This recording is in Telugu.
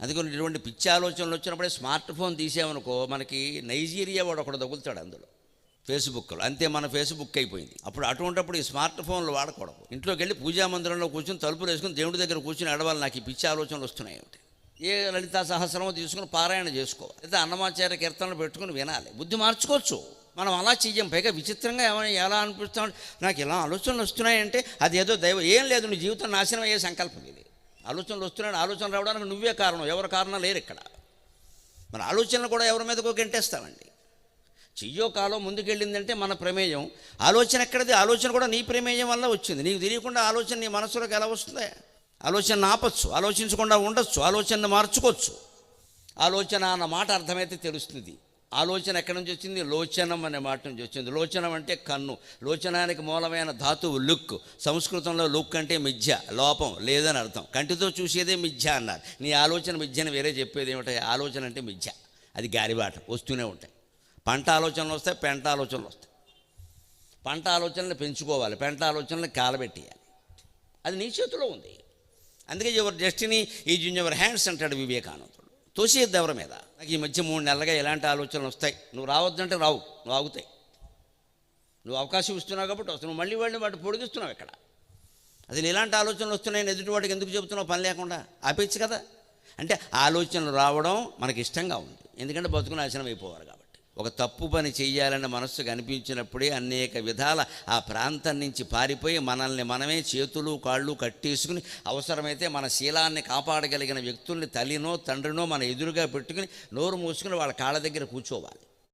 అందుకని ఇటువంటి పిచ్చి ఆలోచనలు వచ్చినప్పుడే స్మార్ట్ ఫోన్ తీసామనుకో, మనకి నైజీరియా వాడు ఒకడు తగులుతాడు అందులో, ఫేస్బుక్లో. అంతే, మన ఫేస్బుక్ అయిపోయింది. అటువంటప్పుడు ఈ స్మార్ట్ ఫోన్లు వాడకూడదు. ఇంట్లోకి వెళ్ళి పూజా మందిరంలో కూర్చొని తలుపులు వేసుకుని దేవుడి దగ్గర కూర్చొని అడవాలి, నాకు ఈ పిచ్చి ఆలోచనలు వస్తున్నాయి ఏమిటి. ఏ లలితా సహస్రమో తీసుకుని పారాయణ చేసుకోవాలి, లేదా అన్నమాచార్య కీర్తనలు పెట్టుకుని వినాలి. బుద్ధి మార్చుకోవచ్చు. మనం అలా చెయ్యం. పైగా విచిత్రంగా ఎలా అనిపిస్తాం, నాకు ఇలా ఆలోచనలు వస్తున్నాయంటే అది ఏదో దైవం. ఏం లేదు, నీ జీవితం నాశనం అయ్యే సంకల్పం ఇది. ఆలోచనలు వస్తున్నాయి, ఆలోచన రావడానికి నువ్వే కారణం, ఎవరు కారణం లేరు ఇక్కడ. మన ఆలోచనలు కూడా ఎవరి మీదకో గెంటేస్తామండి. చెయ్యో కాలం ముందుకెళ్ళిందంటే మన ప్రమేయం. ఆలోచన ఎక్కడిది? ఆలోచన కూడా నీ ప్రమేయం వల్ల వచ్చింది. నీకు తెలియకుండా ఆలోచన నీ మనసులోకి ఎలా వస్తుంది? ఆలోచన ఆపచ్చు, ఆలోచించకుండా ఉండొచ్చు, ఆలోచనను మార్చుకోవచ్చు. ఆలోచన అన్న మాట అర్థమైతే తెలుస్తుంది. ఆలోచన ఎక్కడి నుంచి వచ్చింది? లోచనం అనే మాట నుంచి వచ్చింది. లోచనం అంటే కన్ను. లోచనానికి మూలమైన ధాతువు లుక్. సంస్కృతంలో లుక్ అంటే మిథ్య, లోపం, లేదని అర్థం. కంటితో చూసేదే మిథ్య అన్నారు. నీ ఆలోచన మిథ్యని వేరే చెప్పేది ఏమిటాయి? ఆలోచన అంటే మిథ్య, అది గారిబాట, వస్తూనే ఉంటాయి. పంట ఆలోచనలు వస్తాయి, పెంట ఆలోచనలు వస్తాయి. పంట ఆలోచనలు పెంచుకోవాలి, పెంట ఆలోచనలు కాలబెట్టేయాలి. అది నీ చేతిలో ఉంది. అందుకే your destiny is in your hands అంటాడు వివేకానందుడు. తోసేద్ది ఎవరి మీద. నాకు ఈ మధ్య 3 నెలలుగా ఎలాంటి ఆలోచనలు వస్తాయి, నువ్వు రావద్దంటే రావు, నువ్వు ఆగుతాయి. నువ్వు అవకాశం ఇస్తున్నావు కాబట్టి వస్తావు. నువ్వు మళ్ళీ వాడిని పొడిగిస్తున్నావు ఇక్కడ. అసలు ఇలాంటి ఆలోచనలు వస్తున్నాయని ఎదుటివాడికి ఎందుకు చెబుతున్నావు? పని లేకుండా ఆపేచ్చు కదా. అంటే ఆలోచనలు రావడం మనకి ఇష్టంగా ఉంది, ఎందుకంటే బతుకు నాశనం అయిపోవాలి కాబట్టి. ఒక తప్పు పని చెయ్యాలన్న మనస్సు కనిపించినప్పుడే అనేక విధాల ఆ ప్రాంతం నుంచి పారిపోయి మనల్ని మనమే చేతులు కాళ్ళు కట్టేసుకుని అవసరమైతే మన శీలాన్ని కాపాడగలిగిన వ్యక్తుల్ని, తల్లినో తండ్రినో మన ఎదురుగా పెట్టుకుని నోరు మూసుకుని వాళ్ళ కాళ్ళ దగ్గర కూర్చోవాలి.